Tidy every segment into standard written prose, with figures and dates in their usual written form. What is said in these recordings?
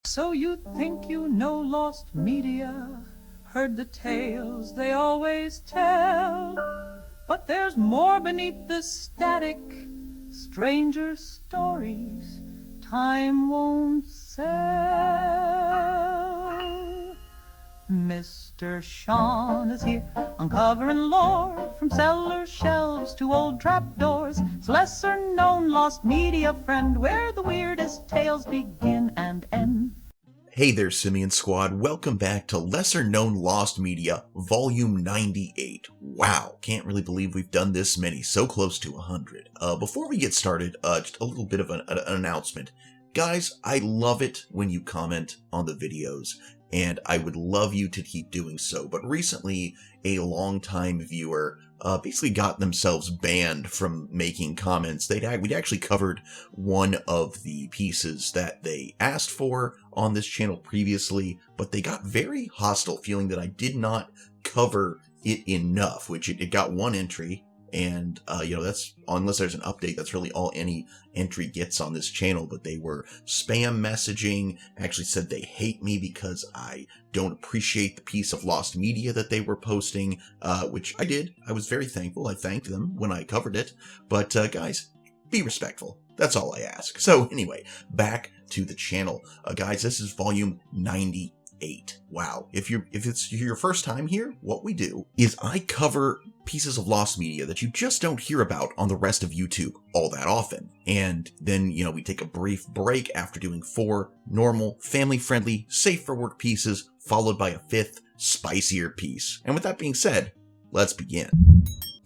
So you think you know lost media, heard the tales they always tell, but there's more beneath the static, stranger stories time won't sell. Mr. Sean is here, uncovering lore from cellar shelves to old trapdoors. It's lesser known lost media friend, where the weirdest tales begin and end. Hey there, Simian Squad. Welcome back to Lesser Known Lost Media, Volume 98. Wow, can't really believe we've done this many, so close to 100. Before we get started, just a little bit of an announcement. Guys, I love it when you comment on the videos, and I would love you to keep doing so. But recently, a longtime viewer basically got themselves banned from making comments. We'd actually covered one of the pieces that they asked for on this channel previously, but they got very hostile, feeling that I did not cover it enough, which it got one entry. And, that's, unless there's an update, that's really all any entry gets on this channel. But they were spam messaging, actually said they hate me because I don't appreciate the piece of lost media that they were posting, which I did. I was very thankful. I thanked them when I covered it. But, guys, be respectful. That's all I ask. So anyway, back to the channel. Guys, this is volume 98. Wow. If it's your first time here, what we do is I cover pieces of lost media that you just don't hear about on the rest of YouTube all that often. And then, we take a brief break after doing 4 normal, family-friendly, safe-for-work pieces, followed by a 5th, spicier piece. And with that being said, let's begin.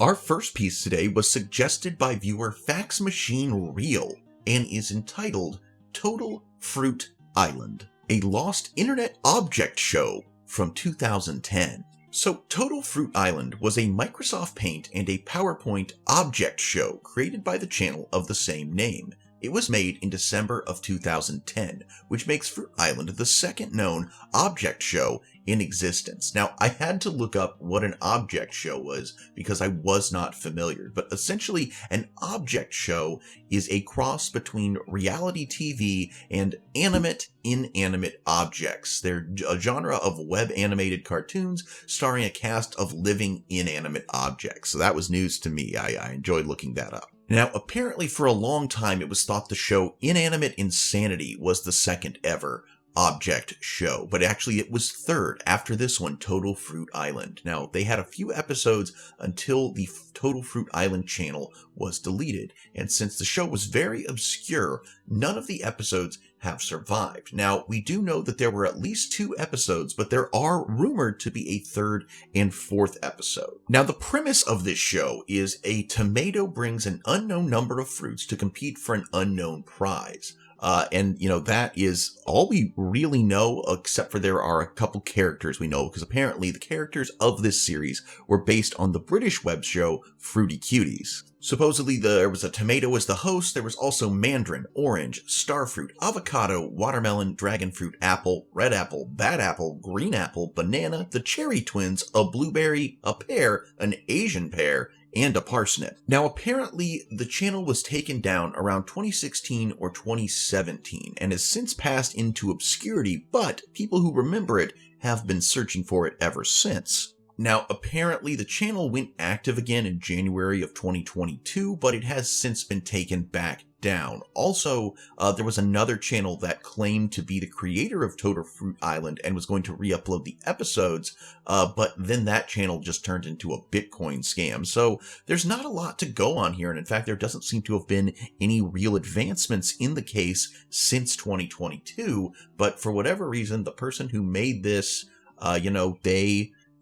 Our first piece today was suggested by viewer Fax Machine Real and is entitled Total Fruit Island, a lost internet object show from 2010. So Total Fruit Island was a Microsoft Paint and a PowerPoint object show created by the channel of the same name. It was made in December of 2010, which makes Fruit Island the second known object show in existence. Now, I had to look up what an object show was because I was not familiar, but essentially an object show is a cross between reality TV and inanimate objects. They're a genre of web animated cartoons starring a cast of living inanimate objects. So that was news to me. I enjoyed looking that up. Now, apparently for a long time, it was thought the show Inanimate Insanity was the second ever object show, but actually it was third after this one, Total Fruit Island. Now, they had a few episodes until the Total Fruit Island channel was deleted, and since the show was very obscure, none of the episodes have survived. Now, we do know that there were at least 2 episodes, but there are rumored to be a 3rd and 4th episode. Now, the premise of this show is a tomato brings an unknown number of fruits to compete for an unknown prize. That is all we really know, except for there are a couple characters we know, because apparently the characters of this series were based on the British web show Fruity Cuties. Supposedly there was a tomato as the host. There was also mandarin, orange, starfruit, avocado, watermelon, dragon fruit, apple, red apple, bad apple, green apple, banana, the cherry twins, a blueberry, a pear, an Asian pear, and a parsnip. Now, apparently, the channel was taken down around 2016 or 2017 and has since passed into obscurity, but people who remember it have been searching for it ever since. Now, apparently, the channel went active again in January of 2022, but it has since been taken back down. Also, there was another channel that claimed to be the creator of Total Fruit Island and was going to re-upload the episodes, but then that channel just turned into a Bitcoin scam. So there's not a lot to go on here, and in fact, there doesn't seem to have been any real advancements in the case since 2022, but for whatever reason, the person who made this,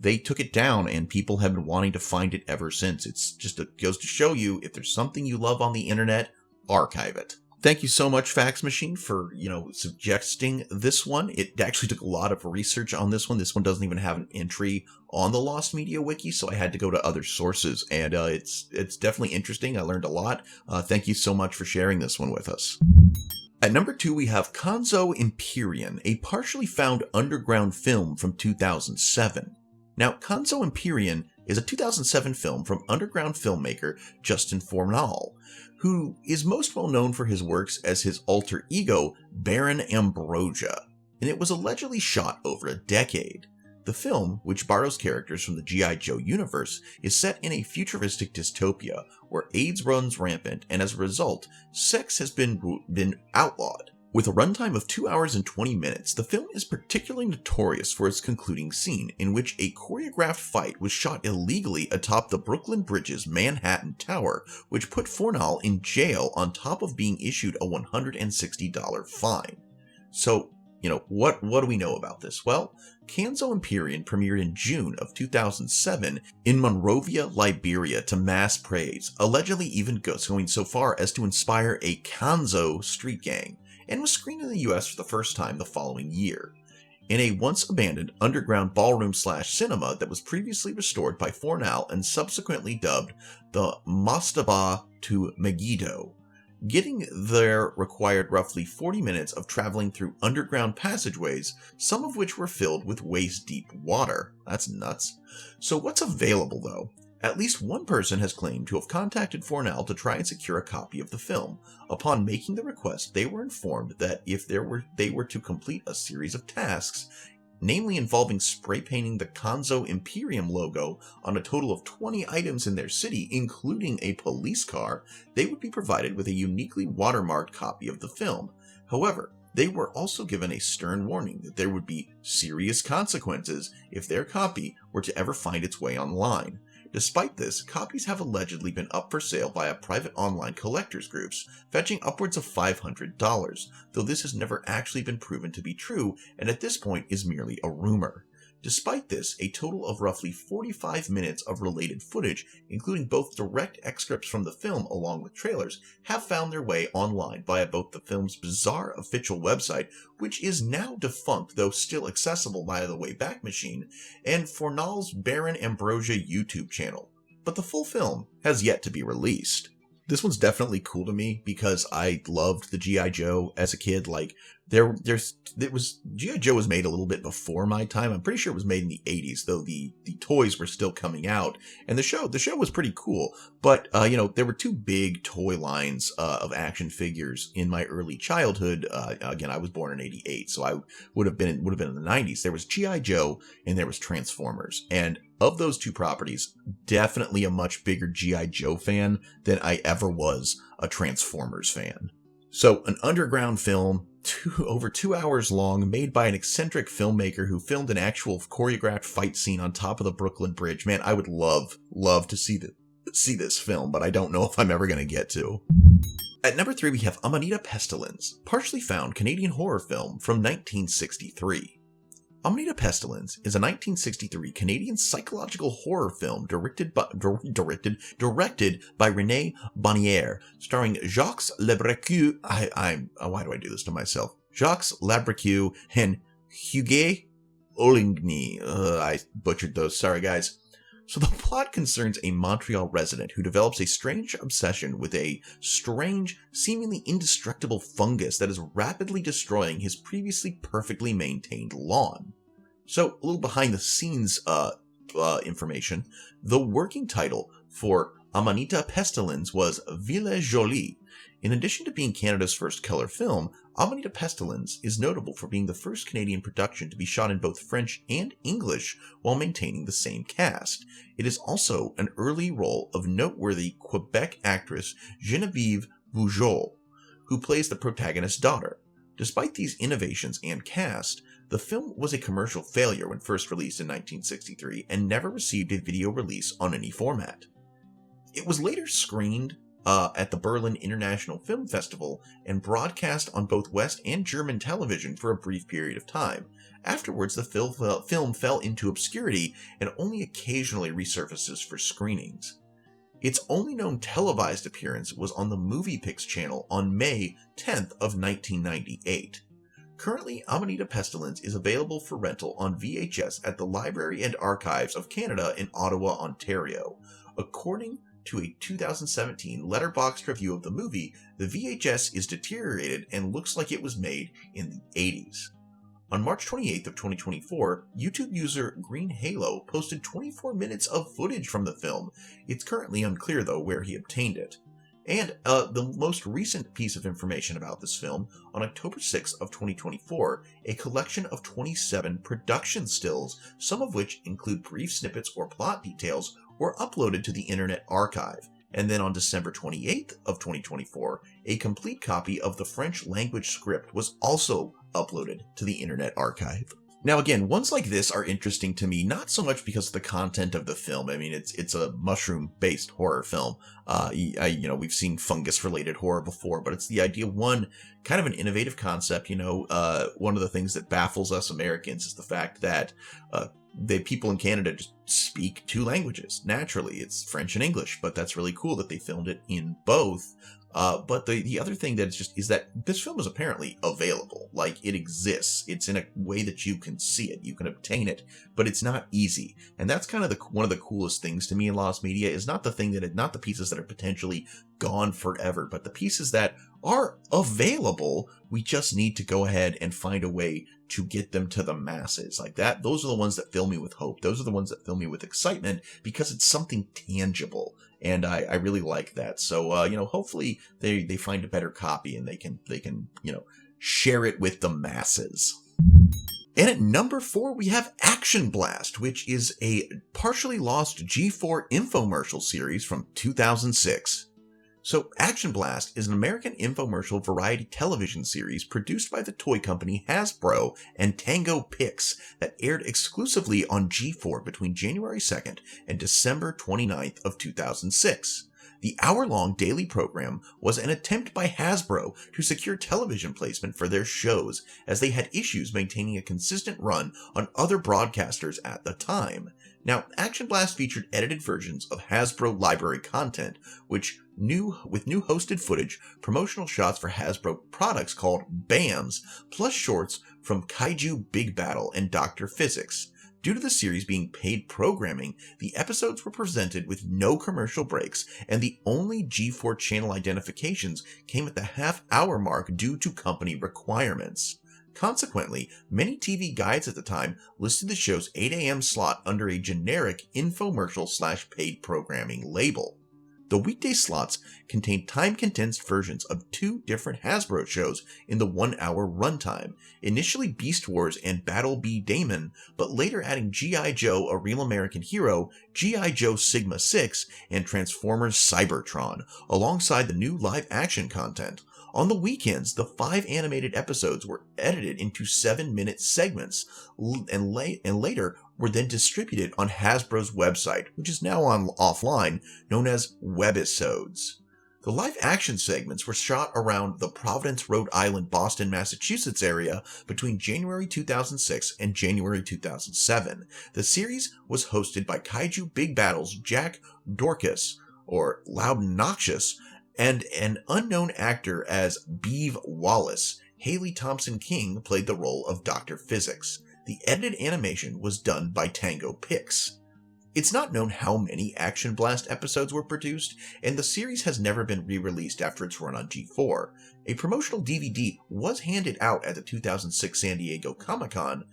they took it down, and people have been wanting to find it ever since. It goes to show you, if there's something you love on the internet, archive it. Thank you so much, Fax Machine, for, suggesting this one. It actually took a lot of research on this one. This one doesn't even have an entry on the Lost Media Wiki, so I had to go to other sources, and it's definitely interesting. I learned a lot. Thank you so much for sharing this one with us. At number 2, we have Kzo Imperion, a partially found underground film from 2007. Now, Kzo Imperion is a 2007 film from underground filmmaker Justin Fornal, who is most well known for his works as his alter ego, Baron Ambrosia. and it was allegedly shot over a decade. The film, which borrows characters from the G.I. Joe universe, is set in a futuristic dystopia where AIDS runs rampant, and as a result, sex has been outlawed. With a runtime of 2 hours and 20 minutes, the film is particularly notorious for its concluding scene, in which a choreographed fight was shot illegally atop the Brooklyn Bridge's Manhattan Tower, which put Fornal in jail on top of being issued a $160 fine. So, what do we know about this? Well, Kzo Imperion premiered in June of 2007 in Monrovia, Liberia to mass praise, allegedly even going so far as to inspire a Kzo street gang, and was screened in the US for the first time the following year. In a once-abandoned underground ballroom/cinema that was previously restored by Fornal and subsequently dubbed the Mastaba to Megiddo. Getting there required roughly 40 minutes of traveling through underground passageways, some of which were filled with waist-deep water. That's nuts. So what's available, though? At least one person has claimed to have contacted Fornal to try and secure a copy of the film. Upon making the request, they were informed that if they were to complete a series of tasks, namely involving spray painting the Kzo Imperion logo on a total of 20 items in their city, including a police car, they would be provided with a uniquely watermarked copy of the film. However, they were also given a stern warning that there would be serious consequences if their copy were to ever find its way online. Despite this, copies have allegedly been up for sale via private online collectors groups, fetching upwards of $500, though this has never actually been proven to be true and at this point is merely a rumor. Despite this, a total of roughly 45 minutes of related footage, including both direct excerpts from the film along with trailers, have found their way online via both the film's bizarre official website, which is now defunct though still accessible via the Wayback Machine, and Fornal's Baron Ambrosia YouTube channel. But the full film has yet to be released. This one's definitely cool to me because I loved the G.I. Joe as a kid. G.I. Joe was made a little bit before my time. I'm pretty sure it was made in the 80s, though the toys were still coming out. And the show was pretty cool. But, there were two big toy lines of action figures in my early childhood. Again, I was born in 88, so I would have been in the 90s. There was G.I. Joe and there was Transformers. And of those two properties, definitely a much bigger G.I. Joe fan than I ever was a Transformers fan. So, an underground film, over 2 hours long, made by an eccentric filmmaker who filmed an actual choreographed fight scene on top of the Brooklyn Bridge. Man, I would love to see this film, but I don't know if I'm ever going to get to. At number 3, we have Amanita Pestilence, partially found Canadian horror film from 1963. Amanita Pestilence is a 1963 Canadian psychological horror film directed by René Bonnier, starring Jacques Labrecu. Why do I do this to myself? Jacques Labrecu and Hugues Oligny. I butchered those. Sorry, guys. So the plot concerns a Montreal resident who develops a strange obsession with a strange, seemingly indestructible fungus that is rapidly destroying his previously perfectly maintained lawn. So, a little behind the scenes information. The working title for Amanita Pestilence was Ville Jolie. In addition to being Canada's first color film, Amanita Pestilence is notable for being the first Canadian production to be shot in both French and English while maintaining the same cast. It is also an early role of noteworthy Quebec actress Geneviève Bujold, who plays the protagonist's daughter. Despite these innovations and cast, the film was a commercial failure when first released in 1963 and never received a video release on any format. It was later screened at the Berlin International Film Festival and broadcast on both West and German television for a brief period of time. Afterwards, the film fell into obscurity and only occasionally resurfaces for screenings. Its only known televised appearance was on the MoviePix channel on May 10th of 1998. Currently, Amanita Pestilence is available for rental on VHS at the Library and Archives of Canada in Ottawa, Ontario. According to a 2017 Letterboxd review of the movie, the VHS is deteriorated and looks like it was made in the 80s. On March 28th of 2024, YouTube user Green Halo posted 24 minutes of footage from the film. It's currently unclear, though, where he obtained it. And the most recent piece of information about this film, on October 6th of 2024, a collection of 27 production stills, some of which include brief snippets or plot details, were uploaded to the Internet Archive. And then on December 28th of 2024, a complete copy of the French language script was also uploaded to the Internet Archive. Now again, ones like this are interesting to me, not so much because of the content of the film. I mean, it's a mushroom-based horror film. We've seen fungus-related horror before, but it's the idea, one, kind of an innovative concept. One of the things that baffles us Americans is the fact that the people in Canada just speak two languages naturally. It's French and English, but that's really cool that they filmed it in both. But the other thing is that this film is apparently available. Like, it exists. It's in a way that you can see it. You can obtain it, but it's not easy. And that's kind of one of the coolest things to me in lost media is not the pieces that are potentially gone forever, but the pieces that are available. We just need to go ahead and find a way to get them to the masses. Like that, those are the ones that fill me with hope. Those are the ones that fill me with excitement because it's something tangible. And I really like that. So, hopefully they find a better copy and they can, share it with the masses. And at number 4, we have Action Blast, which is a partially lost G4 infomercial series from 2006. So, Action Blast is an American infomercial variety television series produced by the toy company Hasbro and Tango Pix that aired exclusively on G4 between January 2nd and December 29th of 2006. The hour-long daily program was an attempt by Hasbro to secure television placement for their shows, as they had issues maintaining a consistent run on other broadcasters at the time. Now, Action Blast featured edited versions of Hasbro library content, with new hosted footage, promotional shots for Hasbro products called BAMs, plus shorts from Kaiju Big Battle and Dr. Physics. Due to the series being paid programming, the episodes were presented with no commercial breaks, and the only G4 channel identifications came at the half-hour mark due to company requirements. Consequently, many TV guides at the time listed the show's 8 a.m. slot under a generic infomercial/paid programming label. The weekday slots contained time-condensed versions of 2 different Hasbro shows in the 1-hour runtime, initially Beast Wars and Battle B Damon, but later adding G.I. Joe, A Real American Hero, G.I. Joe Sigma 6, and Transformers Cybertron, alongside the new live-action content. On the weekends, the 5 animated episodes were edited into 7-minute segments, and later were then distributed on Hasbro's website, which is now offline, known as Webisodes. The live-action segments were shot around the Providence, Rhode Island, Boston, Massachusetts area between January 2006 and January 2007. The series was hosted by Kaiju Big Battle's Jack Dorcas, or Loud Noxious, and an unknown actor as Beeve Wallace. Haley Thompson King played the role of Dr. Physics. The edited animation was done by Tango Pix. It's not known how many Action Blast episodes were produced, and the series has never been re-released after its run on G4. A promotional DVD was handed out at the 2006 San Diego Comic-Con,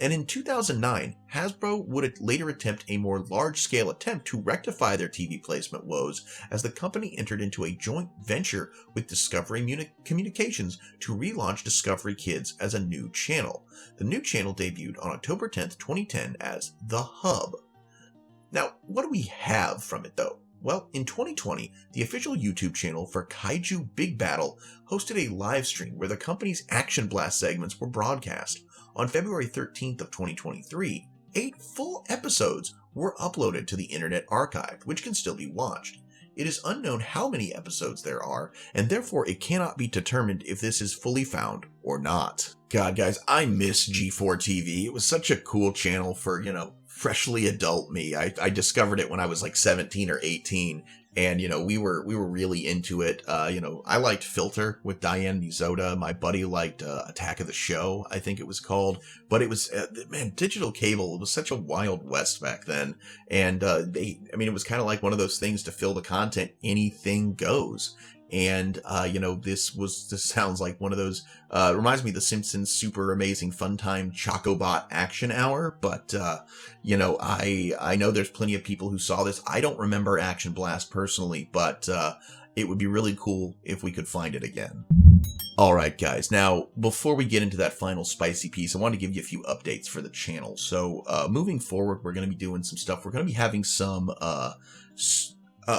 and in 2009, Hasbro would later attempt a more large-scale attempt to rectify their TV placement woes as the company entered into a joint venture with Discovery Communications to relaunch Discovery Kids as a new channel. The new channel debuted on October 10th, 2010 as The Hub. Now, what do we have from it though? Well, in 2020, the official YouTube channel for Kaiju Big Battle hosted a live stream where the company's Action Blast segments were broadcast. On February 13th of 2023, 8 full episodes were uploaded to the Internet Archive, which can still be watched. It is unknown how many episodes there are, and therefore it cannot be determined if this is fully found or not. God, guys, I miss G4 TV. It was such a cool channel for, freshly adult me. I discovered it when I was like 17 or 18, and we were really into it. I liked Filter with Diane Mizoda. My buddy liked Attack of the Show, I think it was called. But it was digital cable. It was such a wild west back then, and it was kind of like one of those things to fill the content. Anything goes. And, this sounds like one of those, reminds me of The Simpsons Super Amazing Fun Time Chocobot Action Hour, but, I know there's plenty of people who saw this. I don't remember Action Blast personally, but, it would be really cool if we could find it again. Alright guys, now before we get into that final spicy piece, I want to give you a few updates for the channel. So moving forward, we're going to be doing some stuff. We're going to be having some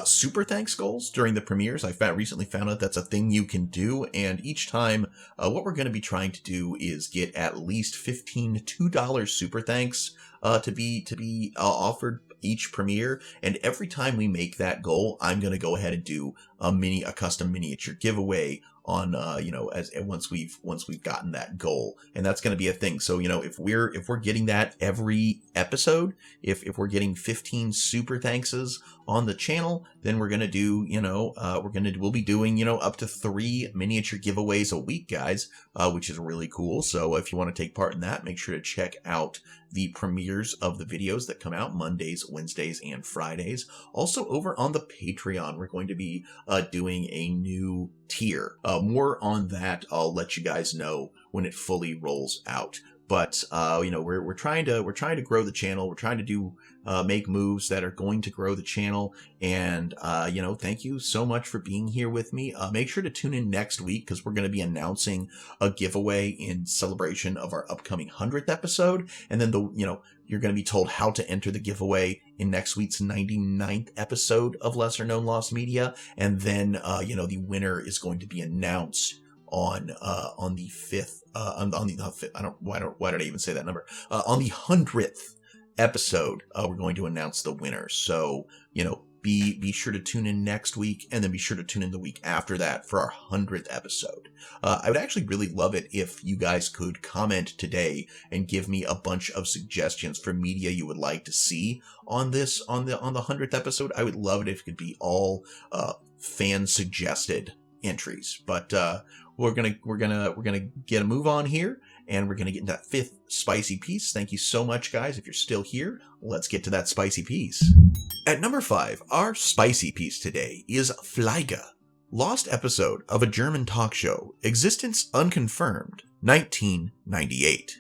super thanks goals during the premieres. I recently found out that's a thing you can do, and each time what we're going to be trying to do is get at least 15 $2 super thanks to be offered each premiere, and every time we make that goal, I'm going to go ahead and do a custom miniature giveaway on once we've gotten that goal, and that's going to be a thing. So if we're getting that every episode, if we're getting 15 super thankses on the channel, then we're going to do we'll be doing up to 3 miniature giveaways a week, guys, which is really cool. So if you want to take part in that, make sure to check out the premieres of the videos that come out Mondays, Wednesdays, and Fridays. Also over on the Patreon, we're going to be doing a new tier. More on that, I'll let you guys know when it fully rolls out. But we're trying to grow the channel. We're trying to do make moves that are going to grow the channel. And thank you so much for being here with me. Make sure to tune in next week, because we're going to be announcing a giveaway in celebration of our upcoming 100th episode. And then you're going to be told how to enter the giveaway in next week's 99th episode of Lesser Known Lost Media. And then the winner is going to be announced on the 5th. On the 5th. Why did I even say that number? On the 100th episode, we're going to announce the winner. So be sure to tune in next week, and then be sure to tune in the week after that for our 100th episode. I would actually really love it if you guys could comment today and give me a bunch of suggestions for media you would like to see on the 100th episode. I would love it if it could be all fan suggested entries. But we're gonna get a move on here, and we're gonna get into that 5th spicy piece. Thank you so much, guys. If you're still here, let's get to that spicy piece. At number 5, our spicy piece today is Fliege, lost episode of a German talk show, existence unconfirmed, 1998.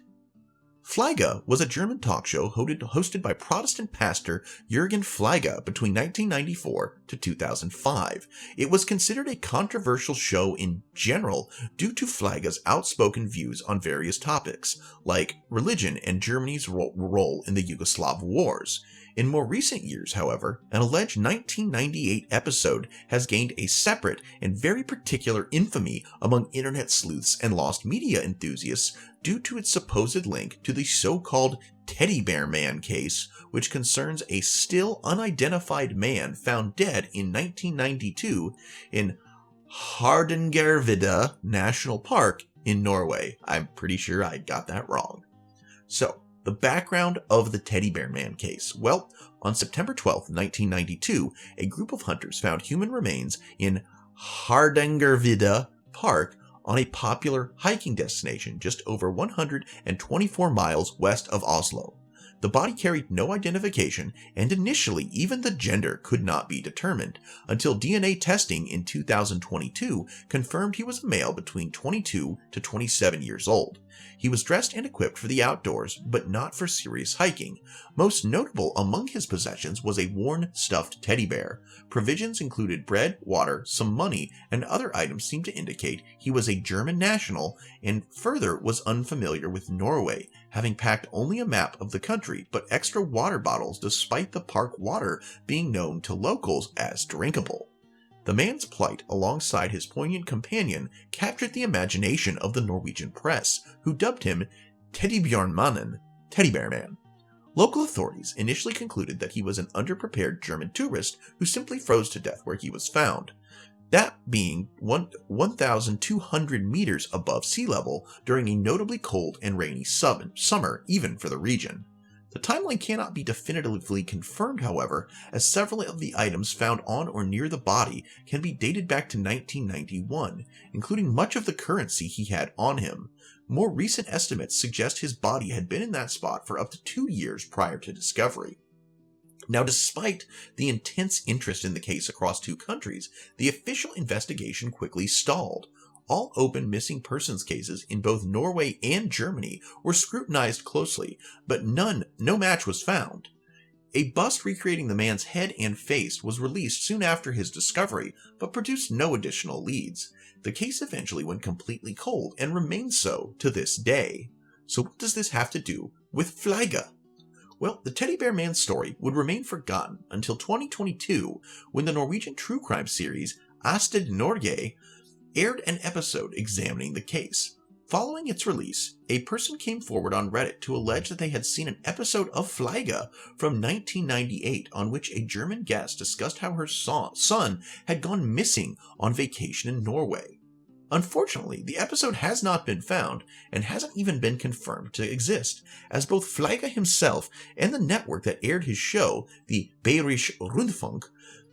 Fliege was a German talk show hosted by Protestant pastor Jürgen Fliege between 1994 to 2005. It was considered a controversial show in general due to Fliege's outspoken views on various topics, like religion and Germany's role in the Yugoslav wars. In more recent years, however, an alleged 1998 episode has gained a separate and very particular infamy among internet sleuths and lost media enthusiasts due to its supposed link to the so-called Teddy Bear Man case, which concerns a still unidentified man found dead in 1992 in Hardangervidda National Park in Norway. I'm pretty sure I got that wrong. So, the background of the Teddy Bear Man case. Well, on September 12, 1992, a group of hunters found human remains in Hardangervidda Park on a popular hiking destination just over 124 miles west of Oslo. The body carried no identification, and initially even the gender could not be determined, until DNA testing in 2022 confirmed he was a male between 22 to 27 years old. He was dressed and equipped for the outdoors, but not for serious hiking. Most notable among his possessions was a worn stuffed teddy bear. Provisions included bread, water, some money, and other items seemed to indicate he was a German national, and further was unfamiliar with Norway, having packed only a map of the country but extra water bottles despite the park water being known to locals as drinkable. The man's plight, alongside his poignant companion, captured the imagination of the Norwegian press, who dubbed him Teddybjørnmannen, Teddy Bear Man. Local authorities initially concluded that he was an underprepared German tourist who simply froze to death where he was found, that being 1,200 meters above sea level during a notably cold and rainy summer, even for the region. The timeline cannot be definitively confirmed, however, as several of the items found on or near the body can be dated back to 1991, including much of the currency he had on him. More recent estimates suggest his body had been in that spot for up to 2 years prior to discovery. Now, despite the intense interest in the case across 2 countries, the official investigation quickly stalled. All open missing persons cases in both Norway and Germany were scrutinized closely, but no match was found. A bust recreating the man's head and face was released soon after his discovery, but produced no additional leads. The case eventually went completely cold and remains so to this day. So what does this have to do with Flagga? Well, the Teddy Bear Man's story would remain forgotten until 2022, when the Norwegian true crime series Asted Norge aired an episode examining the case. Following its release, a person came forward on Reddit to allege that they had seen an episode of Flagga from 1998 on which a German guest discussed how her son had gone missing on vacation in Norway. Unfortunately, the episode has not been found and hasn't even been confirmed to exist, as both Flagga himself and the network that aired his show, the Bayerische Rundfunk,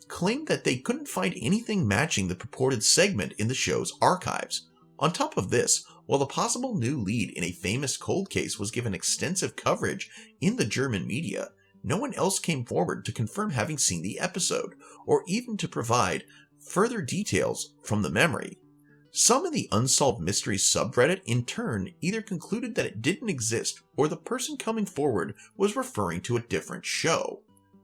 claimed that they couldn't find anything matching the purported segment in the show's archives. On top of this, while the possible new lead in a famous cold case was given extensive coverage in the German media, no one else came forward to confirm having seen the episode, or even to provide further details from the memory. Some in the Unsolved Mysteries subreddit, in turn, either concluded that it didn't exist, or the person coming forward was referring to a different show.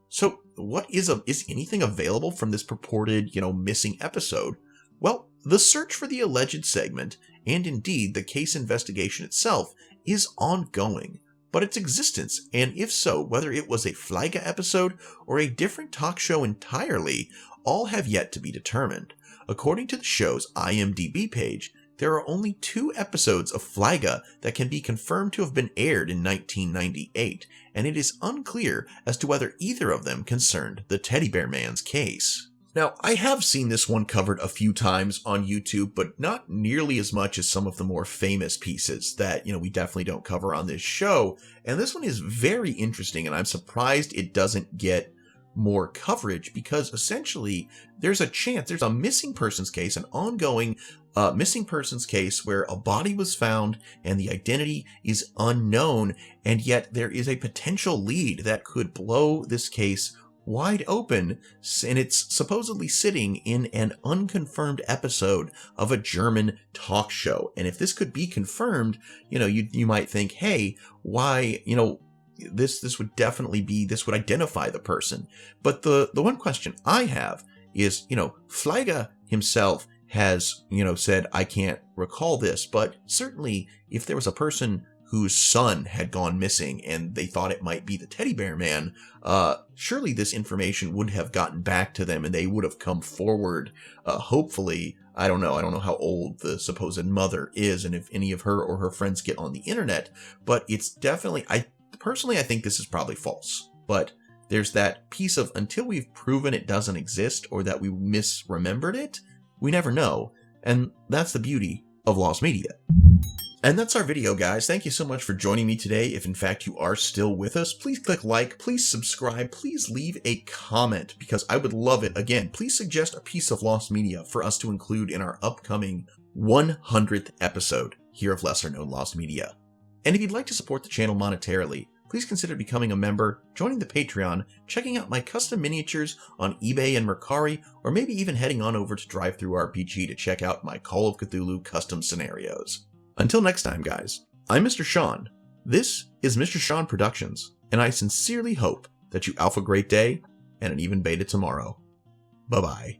So, is anything available from this purported, missing episode? Well, the search for the alleged segment, and indeed the case investigation itself, is ongoing, but its existence, and if so, whether it was a Flagga episode or a different talk show entirely, all have yet to be determined. According to the show's IMDb page, there are only 2 episodes of Flagga that can be confirmed to have been aired in 1998, and it is unclear as to whether either of them concerned the Teddy Bear Man's case. Now, I have seen this one covered a few times on YouTube, but not nearly as much as some of the more famous pieces that, we definitely don't cover on this show, and this one is very interesting, and I'm surprised it doesn't get more coverage, because essentially there's a missing persons case, an ongoing missing persons case where a body was found and the identity is unknown, and yet there is a potential lead that could blow this case wide open, and it's supposedly sitting in an unconfirmed episode of a German talk show. And if this could be confirmed, you might think, hey, why, this would identify the person. But the one question I have is, Flagga himself has, said, I can't recall this, but certainly if there was a person whose son had gone missing and they thought it might be the Teddy Bear Man, surely this information would have gotten back to them and they would have come forward. Hopefully, I don't know how old the supposed mother is and if any of her or her friends get on the internet, but it's definitely, I think this is probably false. But there's that piece of, until we've proven it doesn't exist or that we misremembered it, we never know. And that's the beauty of lost media. And that's our video, guys. Thank you so much for joining me today. If in fact you are still with us, please click like, please subscribe, please leave a comment because I would love it. Again, please suggest a piece of lost media for us to include in our upcoming 100th episode here of Lesser Known Lost Media. And if you'd like to support the channel monetarily, please consider becoming a member, joining the Patreon, checking out my custom miniatures on eBay and Mercari, or maybe even heading on over to DriveThruRPG to check out my Call of Cthulhu custom scenarios. Until next time, guys, I'm Mr. Sean. This is Mr. Sean Productions, and I sincerely hope that you alpha great day and an even beta tomorrow. Bye-bye.